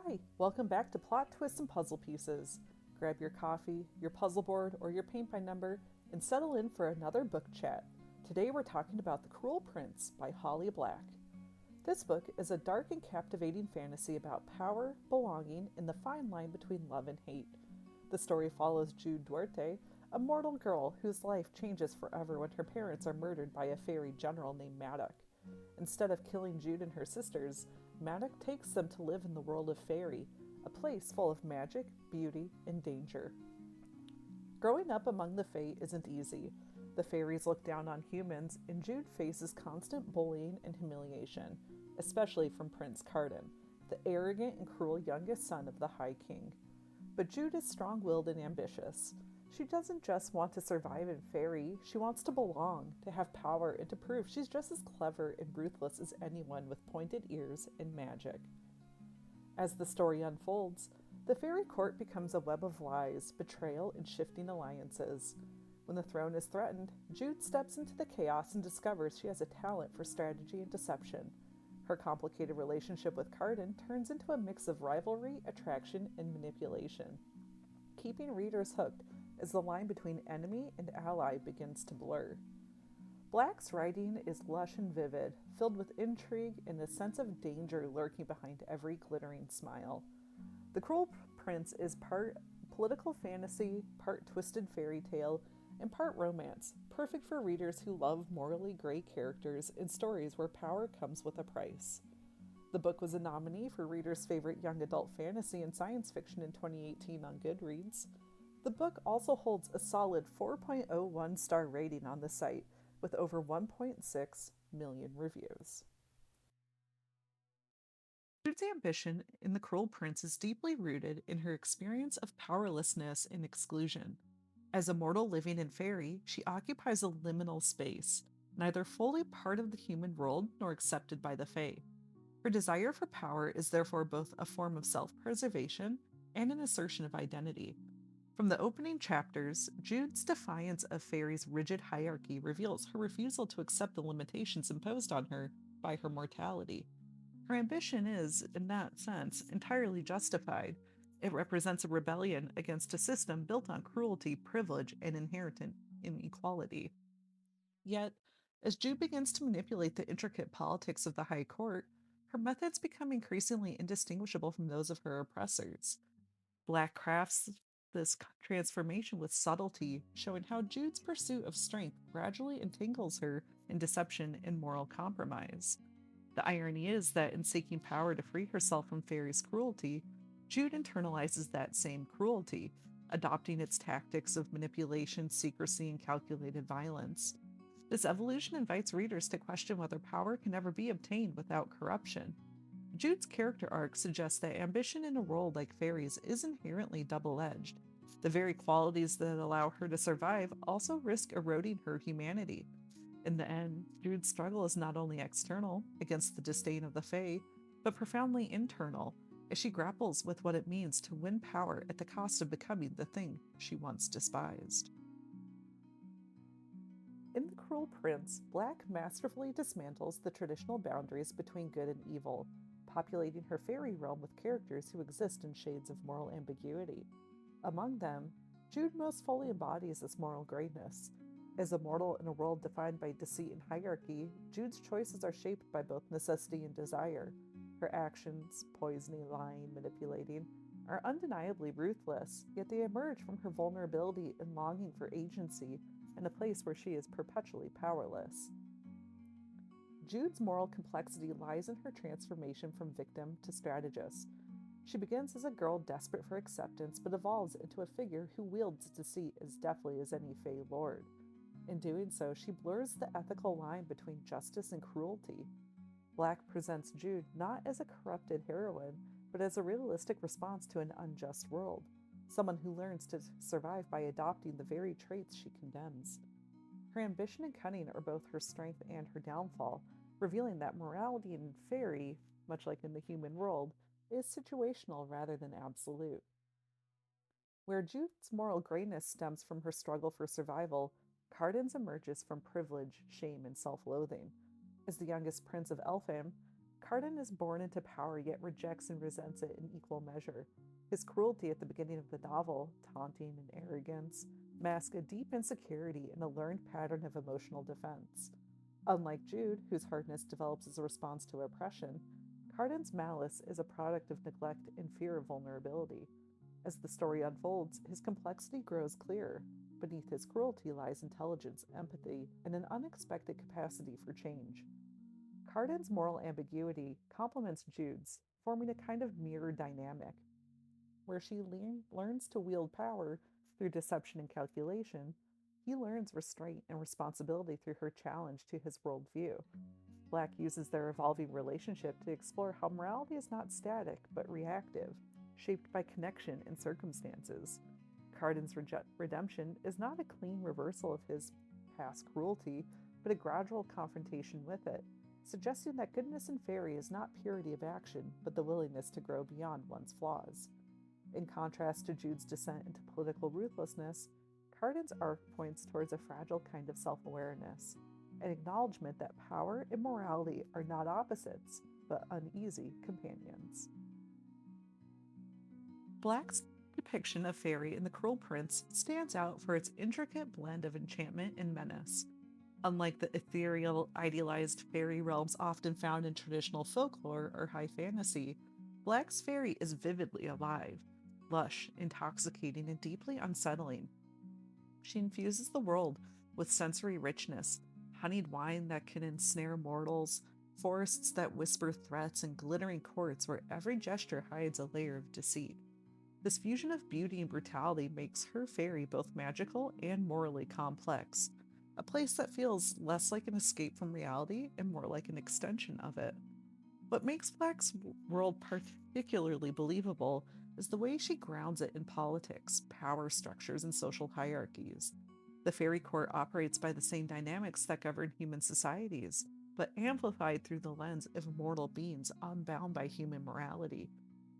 Hi, welcome back to Plot Twists and Puzzle Pieces. Grab your coffee, your puzzle board, or your paint by number and settle in for another book chat. Today we're talking about The Cruel Prince by Holly Black. This book is a dark and captivating fantasy about power, belonging, and the fine line between love and hate. The story follows Jude Duarte, a mortal girl whose life changes forever when her parents are murdered by a fairy general named Maddox. Instead of killing Jude and her sisters, Maddox takes them to live in the world of fairy, a place full of magic, beauty, and danger. Growing up among the Fae isn't easy. The fairies look down on humans, and Jude faces constant bullying and humiliation, especially from Prince Carden, the arrogant and cruel youngest son of the High King. But Jude is strong-willed and ambitious. She doesn't just want to survive in fairy, she wants to belong, to have power, and to prove she's just as clever and ruthless as anyone with pointed ears and magic. As the story unfolds, the fairy court becomes a web of lies, betrayal, and shifting alliances. When the throne is threatened, Jude steps into the chaos and discovers she has a talent for strategy and deception. Her complicated relationship with Carden turns into a mix of rivalry, attraction, and manipulation, keeping readers hooked as the line between enemy and ally begins to blur. Black's writing is lush and vivid, filled with intrigue and a sense of danger lurking behind every glittering smile. The Cruel Prince is part political fantasy, part twisted fairy tale, and part romance, perfect for readers who love morally gray characters and stories where power comes with a price. The book was a nominee for readers' favorite young adult fantasy and science fiction in 2018 on Goodreads. The book also holds a solid 4.01 star rating on the site, with over 1.6 million reviews. Jude's ambition in The Cruel Prince is deeply rooted in her experience of powerlessness and exclusion. As a mortal living in fairy, she occupies a liminal space, neither fully part of the human world nor accepted by the Fae. Her desire for power is therefore both a form of self-preservation and an assertion of identity. From the opening chapters, Jude's defiance of fairy's rigid hierarchy reveals her refusal to accept the limitations imposed on her by her mortality. Her ambition is, in that sense, entirely justified. It represents a rebellion against a system built on cruelty, privilege, and inherent inequality. Yet, as Jude begins to manipulate the intricate politics of the High Court, her methods become increasingly indistinguishable from those of her oppressors. Black crafts this transformation with subtlety, showing how Jude's pursuit of strength gradually entangles her in deception and moral compromise. The irony is that in seeking power to free herself from fairy's cruelty, Jude internalizes that same cruelty, adopting its tactics of manipulation, secrecy, and calculated violence. This evolution invites readers to question whether power can ever be obtained without corruption. Jude's character arc suggests that ambition in a world like fairy's is inherently double-edged. The very qualities that allow her to survive also risk eroding her humanity. In the end, Jude's struggle is not only external, against the disdain of the Fae, but profoundly internal, as she grapples with what it means to win power at the cost of becoming the thing she once despised. In The Cruel Prince, Black masterfully dismantles the traditional boundaries between good and evil, populating her fairy realm with characters who exist in shades of moral ambiguity. Among them, Jude most fully embodies this moral grayness. As a mortal in a world defined by deceit and hierarchy, Jude's choices are shaped by both necessity and desire. Her actions, poisoning, lying, manipulating, are undeniably ruthless, yet they emerge from her vulnerability and longing for agency in a place where she is perpetually powerless. Jude's moral complexity lies in her transformation from victim to strategist. She begins as a girl desperate for acceptance, but evolves into a figure who wields deceit as deftly as any Fae lord. In doing so, she blurs the ethical line between justice and cruelty. Black presents Jude not as a corrupted heroine, but as a realistic response to an unjust world, someone who learns to survive by adopting the very traits she condemns. Her ambition and cunning are both her strength and her downfall, revealing that morality in fairy, much like in the human world, is situational rather than absolute. Where Jude's moral grayness stems from her struggle for survival, Carden's emerges from privilege, shame, and self-loathing. As the youngest prince of Elfham, Cardan is born into power yet rejects and resents it in equal measure. His cruelty at the beginning of the novel, taunting and arrogance, mask a deep insecurity and a learned pattern of emotional defense. Unlike Jude, whose hardness develops as a response to oppression, Cardan's malice is a product of neglect and fear of vulnerability. As the story unfolds, his complexity grows clearer. Beneath his cruelty lies intelligence, empathy, and an unexpected capacity for change. Cardan's moral ambiguity complements Jude's, forming a kind of mirror dynamic, where she learns to wield power through deception and calculation. He learns restraint and responsibility through her challenge to his worldview. Black uses their evolving relationship to explore how morality is not static but reactive, shaped by connection and circumstances. Cardan's redemption is not a clean reversal of his past cruelty, but a gradual confrontation with it, suggesting that goodness in Fairy is not purity of action, but the willingness to grow beyond one's flaws. In contrast to Jude's descent into political ruthlessness, Cardan's arc points towards a fragile kind of self-awareness, an acknowledgement that power and morality are not opposites, but uneasy companions. Black's depiction of Fairy in The Cruel Prince stands out for its intricate blend of enchantment and menace. Unlike the ethereal, idealized fairy realms often found in traditional folklore or high fantasy, Black's fairy is vividly alive, lush, intoxicating, and deeply unsettling. She infuses the world with sensory richness, honeyed wine that can ensnare mortals, forests that whisper threats, and glittering courts where every gesture hides a layer of deceit. This fusion of beauty and brutality makes her fairy both magical and morally complex, a place that feels less like an escape from reality and more like an extension of it. What makes Black's world particularly believable is the way she grounds it in politics, power structures, and social hierarchies. The fairy court operates by the same dynamics that govern human societies, but amplified through the lens of immortal beings unbound by human morality.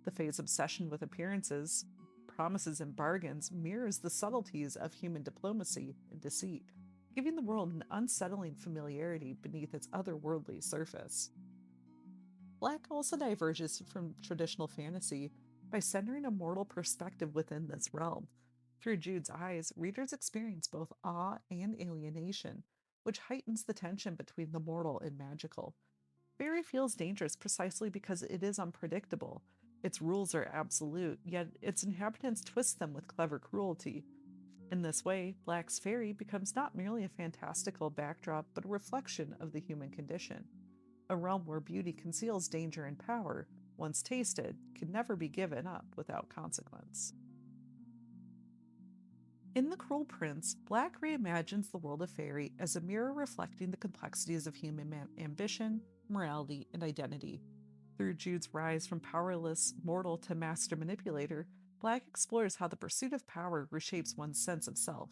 The fae's obsession with appearances, promises, and bargains mirrors the subtleties of human diplomacy and deceit, giving the world an unsettling familiarity beneath its otherworldly surface. Black also diverges from traditional fantasy by centering a mortal perspective within this realm. Through Jude's eyes, readers experience both awe and alienation, which heightens the tension between the mortal and magical. Fairy feels dangerous precisely because it is unpredictable. Its rules are absolute, yet its inhabitants twist them with clever cruelty. In this way, Black's fairy becomes not merely a fantastical backdrop, but a reflection of the human condition. A realm where beauty conceals danger and power, once tasted, can never be given up without consequence. In The Cruel Prince, Black reimagines the world of fairy as a mirror reflecting the complexities of human ambition, morality, and identity. Through Jude's rise from powerless mortal to master manipulator, Black explores how the pursuit of power reshapes one's sense of self.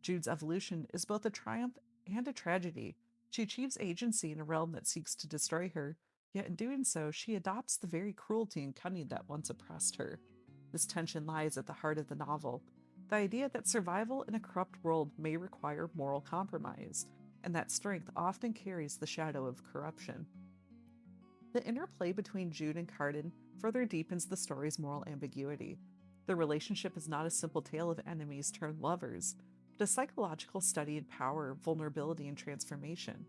Jude's evolution is both a triumph and a tragedy. She achieves agency in a realm that seeks to destroy her, yet in doing so, she adopts the very cruelty and cunning that once oppressed her. This tension lies at the heart of the novel. The idea that survival in a corrupt world may require moral compromise, and that strength often carries the shadow of corruption. The interplay between Jude and Cardan further deepens the story's moral ambiguity. Their relationship is not a simple tale of enemies turned lovers, but a psychological study in power, vulnerability, and transformation.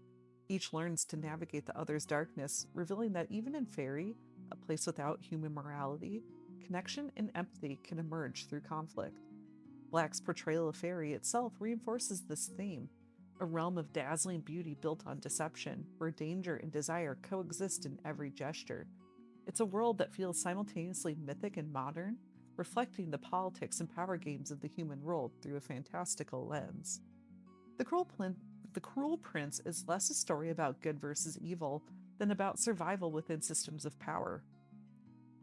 Each learns to navigate the other's darkness, revealing that even in fairy, a place without human morality, connection and empathy can emerge through conflict. Black's portrayal of fairy itself reinforces this theme, a realm of dazzling beauty built on deception, where danger and desire coexist in every gesture. It's a world that feels simultaneously mythic and modern, reflecting the politics and power games of the human world through a fantastical lens. The Cruel Prince is less a story about good versus evil than about survival within systems of power.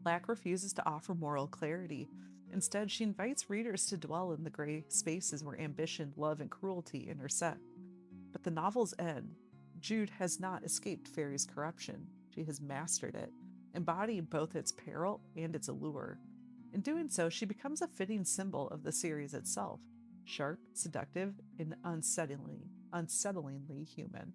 Black refuses to offer moral clarity. Instead, she invites readers to dwell in the gray spaces where ambition, love, and cruelty intersect. But the novel's end, Jude has not escaped fairy's corruption. She has mastered it, embodying both its peril and its allure. In doing so, she becomes a fitting symbol of the series itself, sharp, seductive, and unsettlingly human.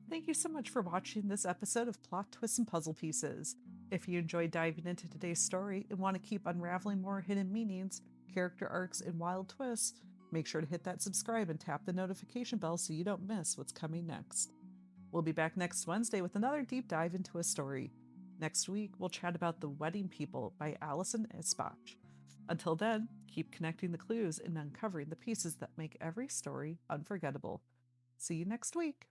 Thank you so much for watching this episode of Plot Twists and Puzzle Pieces. If you enjoyed diving into today's story and want to keep unraveling more hidden meanings, character arcs, and wild twists, make sure to hit that subscribe and tap the notification bell so you don't miss what's coming next. We'll be back next Wednesday with another deep dive into a story. Next week, we'll chat about The Wedding People by Alison Espach. Until then, keep connecting the clues and uncovering the pieces that make every story unforgettable. See you next week.